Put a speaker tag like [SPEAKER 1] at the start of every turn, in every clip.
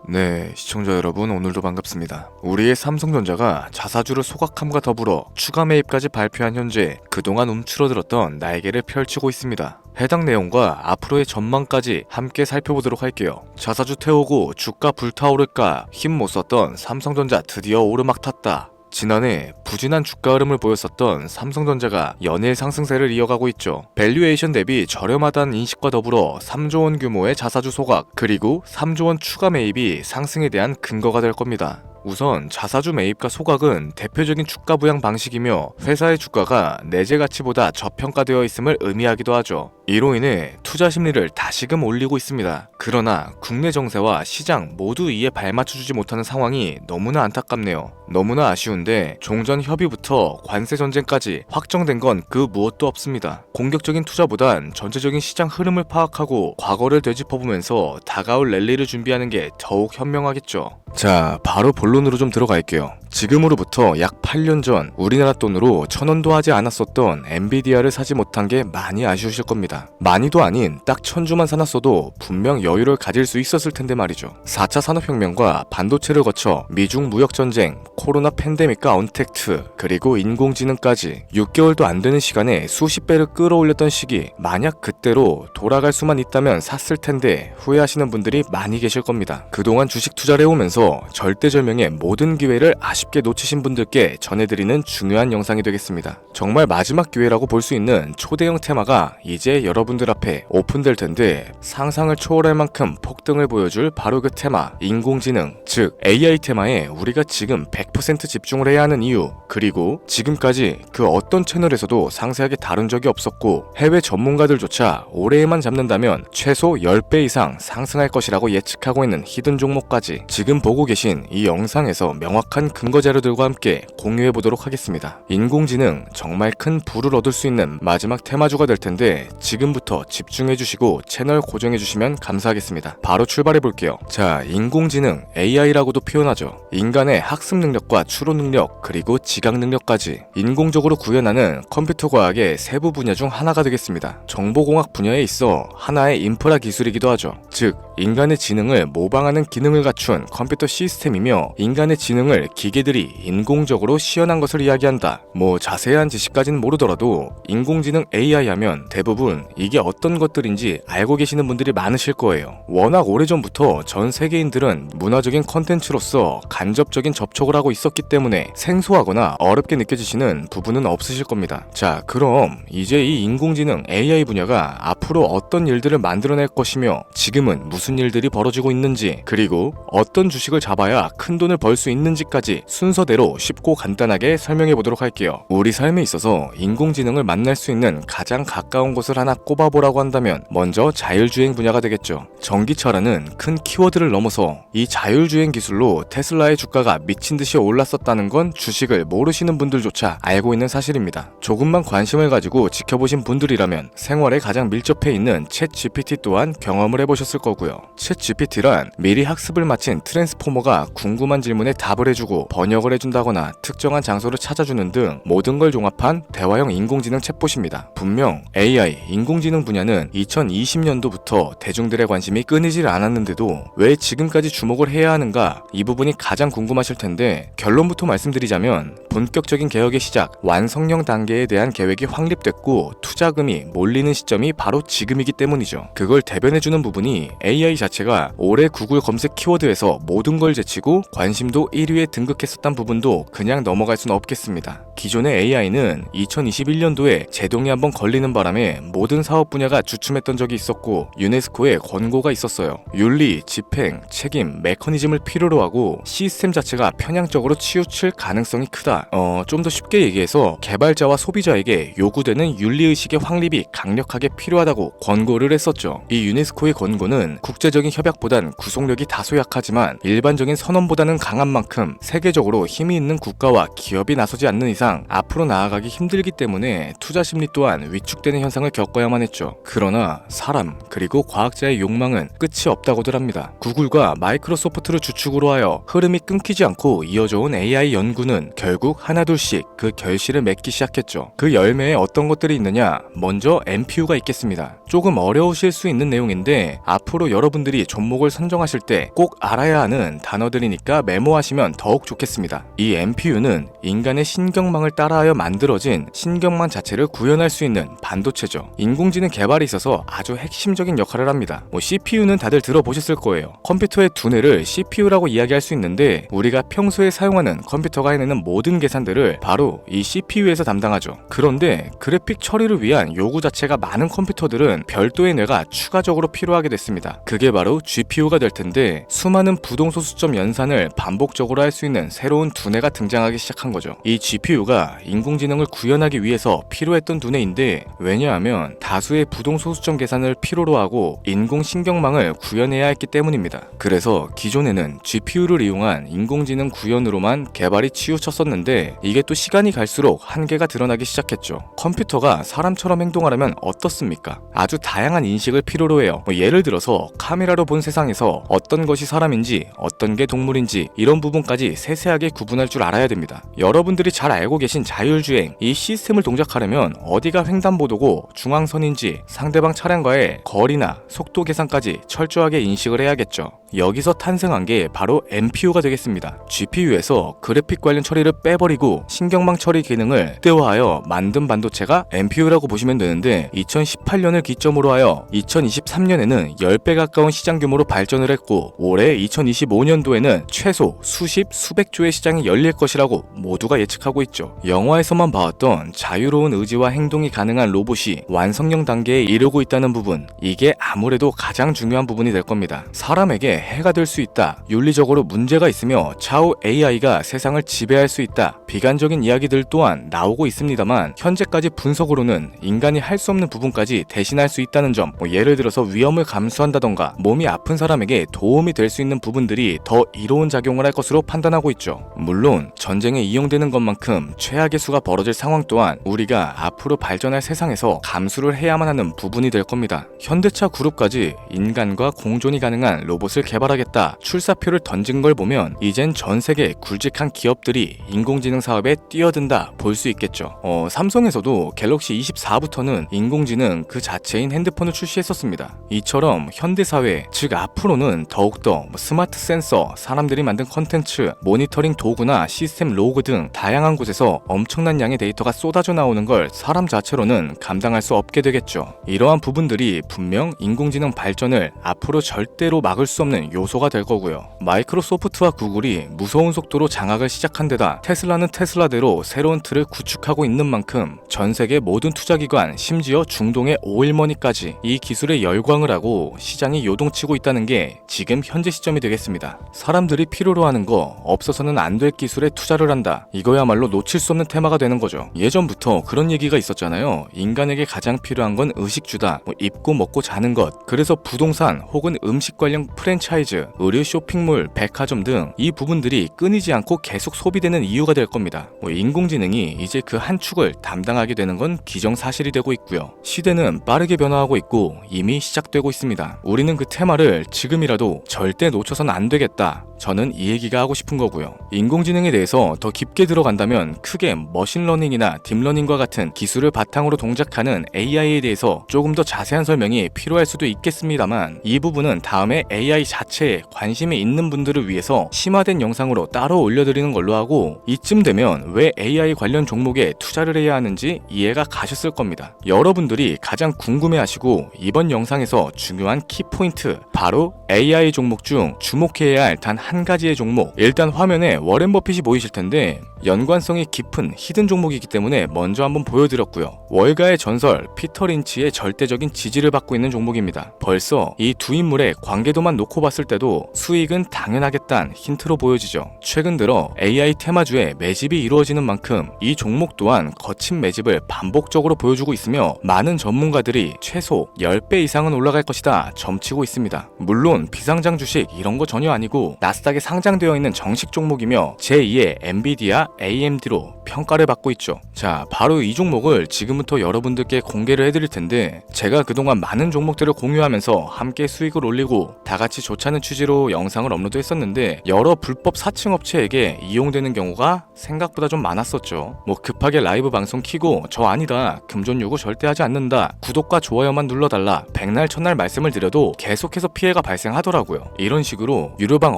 [SPEAKER 1] 네, 시청자 여러분 오늘도 반갑습니다. 우리의 삼성전자가 자사주를 소각함과 더불어 추가 매입까지 발표한 현재 그동안 움츠러들었던 날개를 펼치고 있습니다. 해당 내용과 앞으로의 전망까지 함께 살펴보도록 할게요. 자사주 태우고 주가 불타오를까 힘 못 썼던 삼성전자 드디어 오르막 탔다. 지난해 부진한 주가 흐름을 보였었던 삼성전자가 연일 상승세를 이어가고 있죠. 밸류에이션 대비 저렴하다는 인식과 더불어 3조 원 규모의 자사주 소각 그리고 3조 원 추가 매입이 상승에 대한 근거가 될 겁니다. 우선 자사주 매입과 소각은 대표적인 주가 부양 방식이며 회사의 주가가 내재 가치보다 저평가되어 있음을 의미하기도 하죠. 이로 인해 투자 심리를 다시금 올리고 있습니다. 그러나 국내 정세와 시장 모두 이에 발맞춰주지 못하는 상황이 너무나 안타깝네요. 너무나 아쉬운데 종전 협의부터 관세 전쟁까지 확정된 건 그 무엇도 없습니다. 공격적인 투자보단 전체적인 시장 흐름을 파악하고 과거를 되짚어보면서 다가올 랠리를 준비하는 게 더욱 현명하겠죠. 자, 바로 본론으로 좀 들어갈게요. 지금으로부터 약 8년 전 우리나라 돈으로 1000원도 하지 않았었던 엔비디아를 사지 못한 게 많이 아쉬우실 겁니다. 많이도 아닌 딱 1000주만 사놨어도 분명 여유를 가질 수 있었을 텐데 말이죠. 4차 산업혁명과 반도체를 거쳐 미중 무역전쟁, 코로나 팬데믹과 언택트, 그리고 인공지능까지 6개월도 안 되는 시간에 수십 배를 끌어올렸던 시기, 만약 그때로 돌아갈 수만 있다면 샀을 텐데 후회하시는 분들이 많이 계실 겁니다. 그동안 주식 투자를 해오면서 절대절명의 모든 기회를 아쉽게 놓치신 분들께 전해드리는 중요한 영상이 되겠습니다. 정말 마지막 기회라고 볼 수 있는 초대형 테마가 이제 여러분들 앞에 오픈될 텐데 상상을 초월할 만큼 폭등을 보여줄 바로 그 테마, 인공지능, 즉 AI 테마에 우리가 지금 100% 집중을 해야 하는 이유, 그리고 지금까지 그 어떤 채널에서도 상세하게 다룬 적이 없었고 해외 전문가들조차 올해에만 잡는다면 최소 10배 이상 상승할 것이라고 예측하고 있는 히든 종목까지 지금 보고 계신 이 영상에서 명확한 근거 자료들과 함께 공유해보도록 하겠습니다. 인공지능 정말 큰 부를 얻을 수 있는 마지막 테마주가 될 텐데 지금부터 집중해주시고 채널 고정해주시면 감사하겠습니다. 바로 출발해볼게요. 자, 인공지능 AI라고도 표현하죠. 인간의 학습 능력과 추론 능력 그리고 지각 능력까지 인공적으로 구현하는 컴퓨터 과학의 세부 분야 중 하나가 되겠습니다. 정보공학 분야에 있어 하나의 인프라 기술이기도 하죠. 즉 인간의 지능을 모방하는 기능을 갖춘 컴퓨터 시스템이며 인간의 지능을 기계들이 인공적으로 시연한 것을 이야기한다. 뭐 자세한 지식까지는 모르더라도 인공지능 AI 하면 대부분 이게 어떤 것들인지 알고 계시는 분들이 많으실 거예요. 워낙 오래전부터 전 세계인들은 문화적인 컨텐츠로서 간접적인 접촉을 하고 있었기 때문에 생소하거나 어렵게 느껴지시는 부분은 없으실 겁니다. 자, 그럼 이제 이 인공지능 AI 분야가 앞으로 어떤 일들을 만들어낼 것이며 지금은 무슨 일들이 벌어지고 있는지 그리고 어떤 주식을 잡아야 큰 돈을 벌 수 있는지까지 순서대로 쉽고 간단하게 설명해 보도록 할게요. 우리 삶에 있어서 인공지능을 만날 수 있는 가장 가까운 곳을 하나 꼽아보라고 한다면 먼저 자율주행 분야가 되겠죠. 전기차라는 큰 키워드를 넘어서 이 자율주행 기술로 테슬라의 주가가 미친 듯이 올랐었다는 건 주식을 모르시는 분들조차 알고 있는 사실입니다. 조금만 관심을 가지고 지켜보신 분들이라면 생활에 가장 밀접해 있는 챗 GPT 또한 경험을 해보셨을 거고요. 챗 GPT란 미리 학습을 마친 트랜스포머가 궁금한 질문에 답을 해주고 번역을 해준다거나 특정한 장소를 찾아주는 등 모든 걸 종합한 대화형 인공지능 챗봇입니다. 분명 AI, 인공지능 분야는 2020년도부터 대중들의 관심이 끊이질 않았는데도 왜 지금까지 주목을 해야 하는가, 이 부분이 가장 궁금하실 텐데 결론부터 말씀드리자면 본격적인 개혁의 시작, 완성형 단계에 대한 계획이 확립됐고 투자금이 몰리는 시점이 바로 지금이기 때문이죠. 그걸 대변해주는 부분이 AI 자체가 올해 구글 검색 키워드에서 모든 걸 제치고 관심도 1위에 등극했었던 부분도 그냥 넘어갈 수는 없겠습니다. 기존의 AI는 2021년도에 제동이 한번 걸리는 바람에 모든 사업 분야가 주춤했던 적이 있었고 유네스코의 권고가 있었어요. 윤리, 집행, 책임, 메커니즘을 필요로 하고 시스템 자체가 편향적으로 치우칠 가능성이 크다. 좀 더 쉽게 얘기해서 개발자와 소비자에게 요구되는 윤리의식의 확립이 강력하게 필요하다고 권고를 했었죠. 이 유네스코의 권고는 국제적인 협약보단 구속력이 다소 약하지만 일반적인 선언보다는 강한 만큼 세계적으로 힘이 있는 국가와 기업이 나서지 않는 이상 앞으로 나아가기 힘들기 때문에 투자 심리 또한 위축되는 현상을 겪어야만 했죠. 그러나 사람 그리고 과학자의 욕망은 끝이 없다고들 합니다. 구글과 마이크로소프트를 주축으로 하여 흐름이 끊기지 않고 이어져온 AI 연구는 결국 하나둘씩 그 결실을 맺기 시작했죠. 그 열매에 어떤 것들이 있느냐? 먼저 NPU가 있겠습니다. 조금 어려우실 수 있는 내용인데 앞으로 여러분들이 종목을 선정하실 때 꼭 알아야 하는 단어들이니까 메모하시면 더욱 좋겠습니다. 이 NPU는 인간의 신경망을 따라하여 만들어진 신경망 자체를 구현할 수 있는 반도체죠. 인공지능 개발에 있어서 아주 핵심적인 역할을 합니다. CPU는 다들 들어보셨을 거예요. 컴퓨터의 두뇌를 CPU라고 이야기할 수 있는데 우리가 평소에 사용하는 컴퓨터가 해내는 모든 계산들을 바로 이 CPU에서 담당하죠. 그런데 그래픽 처리를 위한 요구 자체가 많은 컴퓨터들은 별도의 뇌가 추가적으로 필요하게 됐습니다. 그게 바로 GPU가 될 텐데 수많은 부동소수점 연산을 반복적으로 할 수 있는 새로운 두뇌가 등장하기 시작한 거죠. 이 GPU가 인공지능을 구현하기 위해서 필요했던 두뇌인데 왜냐하면 다수의 부동소수점 계산을 필요로 하고 인공신경망을 구현해야 했기 때문입니다. 그래서 기존에는 GPU를 이용한 인공지능 구현으로만 개발이 치우쳤었는데 이게 또 시간이 갈수록 한계가 드러나기 시작했죠. 컴퓨터가 사람처럼 행동하려면 어떻습니까? 아주 다양한 인식을 필요로 해요. 예를 들어서 카메라로 본 세상에서 어떤 것이 사람인지 어떤 게 동물인지 이런 부분까지 세세하게 구분할 줄 알아야 됩니다. 여러분들이 잘 알고 계신 자율주행, 이 시스템을 동작하려면 어디가 횡단보도고 중앙선인지 상대방 차량과의 거리나 속도 계산까지 철저하게 인식을 해야겠죠. 여기서 탄생한 게 바로 NPU가 되겠습니다. GPU에서 그래픽 관련 처리를 빼버리고 신경망 처리 기능을 극대화하여 만든 반도체가 NPU라고 보시면 되는데 2018년을 기점으로 하여 2023년에는 10배 가까운 시장 규모로 발전을 했고 올해 2025년도에는 최소 수십, 수백 조의 시장이 열릴 것이라고 모두가 예측하고 있죠. 영화에서만 봐왔던 자유로운 의지와 행동이 가능한 로봇이 완성형 단계에 이르고 있다는 부분, 이게 아무래도 가장 중요한 부분이 될 겁니다. 사람에게 해가 될 수 있다, 윤리적으로 문제가 있으며 차후 AI가 세상을 지배할 수 있다, 비관적인 이야기들 또한 나오고 있습니다만 현재까지 분석으로는 인간이 할 수 없는 부분까지 대신할 수 있다는 점, 예를 들어서 위험을 감수한다던가 몸이 아픈 사람에게 도움이 될 수 있는 부분들이 더 이로운 작용을 할 것으로 판단하고 있죠. 물론 전쟁에 이용되는 것만큼 최악의 수가 벌어질 상황 또한 우리가 앞으로 발전할 세상에서 감수를 해야만 하는 부분이 될 겁니다. 현대차 그룹까지 인간과 공존이 가능한 로봇을 개발하겠다 출사표를 던진 걸 보면 이젠 전 세계 굵직한 기업들이 인공지능 사업에 뛰어든다 볼 수 있겠죠. 삼성에서도 갤럭시 24부터는 인공지능 그 자체인 핸드폰을 출시했었습니다. 이처럼 현대사회, 즉 앞으로는 더욱더 스마트 센서, 사람들이 만든 컨텐츠, 모니터링 도구나 시스템 로그 등 다양한 곳에서 엄청난 양의 데이터가 쏟아져 나오는 걸 사람 자체로는 감당할 수 없게 되겠죠. 이러한 부분들이 분명 인공지능 발전을 앞으로 절대로 막을 수 없는 요소가 될 거고요. 마이크로소프트와 구글이 무서운 속도로 장악을 시작한 데다 테슬라는 테슬라대로 새로운 틀을 구축하고 있는 만큼 전 세계 모든 투자기관, 심지어 중동의 오일머니까지 이 기술에 열광을 하고 시장이 요동치고 있다는 게 지금 현재 시점이 되겠습니다. 사람들이 필요로 하는 거, 없어서는 안 될 기술에 투자를 한다. 이거야말로 놓칠 수 없는 테마가 되는 거죠. 예전부터 그런 얘기가 있었잖아요. 인간에게 가장 필요한 건 의식주다. 입고 먹고 자는 것. 그래서 부동산 혹은 음식 관련 프랜차이즈, 의류 쇼핑몰, 백화점 등 이 부분들이 끊이지 않고 계속 소비되는 이유가 될 겁니다. 인공지능이 이제 그 한 축을 담당하게 되는 건 기정사실이 되고 있고요. 시대는 빠르게 변화하고 있고 이미 시작되고 있습니다. 우리는 그 테마를 지금이라도 절대 놓쳐선 안 되겠다. 저는 이 얘기가 하고 싶은 거고요. 인공지능에 대해서 더 깊게 들어간다면 크게 머신러닝이나 딥러닝과 같은 기술을 바탕으로 동작하는 AI에 대해서 조금 더 자세한 설명이 필요할 수도 있겠습니다만 이 부분은 다음에 AI 자체에 관심이 있는 분들을 위해서 심화된 영상으로 따로 올려드리는 걸로 하고 이쯤 되면 왜 AI 관련 종목에 투자를 해야 하는지 이해가 가셨을 겁니다. 여러분들이 가장 궁금해하시고 이번 영상에서 중요한 키포인트, 바로 AI 종목 중 주목해야 할 단 한 가지의 종목. 일단 화면에 워렌 버핏이 보이실 텐데 연관성이 깊은 히든 종목이기 때문에 먼저 한번 보여드렸고요. 월가의 전설 피터 린치의 절대적인 지지를 받고 있는 종목입니다. 벌써 이 두 인물의 관계도만 놓고 봤을 때도 수익은 당연하겠다는 힌트로 보여지죠. 최근 들어 AI 테마주에 매집이 이루어지는 만큼 이 종목 또한 거친 매집을 반복적으로 보여주고 있으며 많은 전문가들이 최소 10배 이상은 올라갈 것이다 점치고 있습니다. 물론 비상장 주식 이런 거 전혀 아니고 나스닥에 상장되어 있는 정식 종목이며 제2의 엔비디아 AMD로 평가를 받고 있죠. 자, 바로 이 종목을 지금부터 여러분들께 공개를 해드릴 텐데, 제가 그동안 많은 종목들을 공유하면서 함께 수익을 올리고 다같이 좋자는 취지로 영상을 업로드했었는데, 여러 불법 사칭 업체에게 이용되는 경우가 생각보다 좀 많았었죠. 뭐 급하게 라이브 방송 키고 저 아니다, 금전 요구 절대 하지 않는다, 구독과 좋아요만 눌러달라, 백날 천날 말씀을 드려도 계속해서 피해가 발생하더라고요. 이런 식으로 유료방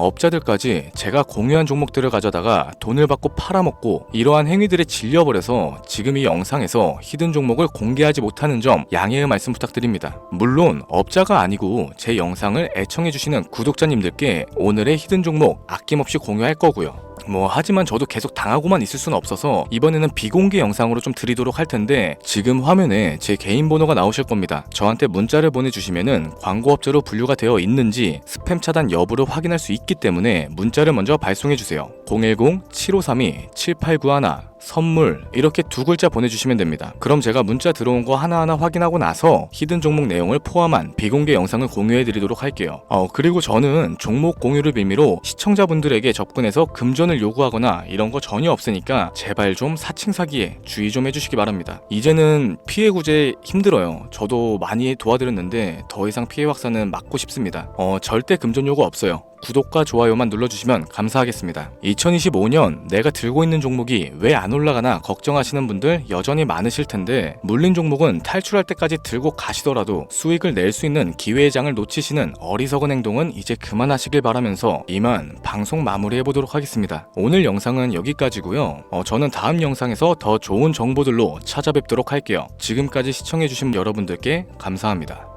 [SPEAKER 1] 업자들까지 제가 공유한 종목들을 가져다가 돈을 받고 팔아먹고, 이러한 행위들에 질려버려서 지금 이 영상에서 히든 종목을 공개하지 못하는 점 양해의 말씀 부탁드립니다. 물론 업자가 아니고 제 영상을 애청해주시는 구독자님들께 오늘의 히든 종목 아낌없이 공유할 거고요. 하지만 저도 계속 당하고만 있을 수는 없어서 이번에는 비공개 영상으로 좀 드리도록 할 텐데, 지금 화면에 제 개인 번호가 나오실 겁니다. 저한테 문자를 보내주시면은 광고업자로 분류가 되어 있는지 스팸 차단 여부를 확인할 수 있기 때문에 문자를 먼저 발송해주세요. 010-7532-7891 선물 이렇게 두 글자 보내주시면 됩니다. 그럼 제가 문자 들어온 거 하나하나 확인하고 나서 히든 종목 내용을 포함한 비공개 영상을 공유해드리도록 할게요. 그리고 저는 종목 공유를 빌미로 시청자분들에게 접근해서 금전을 요구하거나 이런 거 전혀 없으니까 제발 좀 사칭 사기에 주의 좀 해주시기 바랍니다. 이제는 피해 구제 힘들어요. 저도 많이 도와드렸는데 더 이상 피해 확산은 막고 싶습니다. 절대 금전 요구 없어요. 구독과 좋아요만 눌러주시면 감사하겠습니다. 2025년 내가 들고 있는 종목이 왜 안 올라가나 걱정하시는 분들 여전히 많으실 텐데, 물린 종목은 탈출할 때까지 들고 가시더라도 수익을 낼 수 있는 기회의 장을 놓치시는 어리석은 행동은 이제 그만하시길 바라면서 이만 방송 마무리해보도록 하겠습니다. 오늘 영상은 여기까지고요. 저는 다음 영상에서 더 좋은 정보들로 찾아뵙도록 할게요. 지금까지 시청해주신 여러분들께 감사합니다.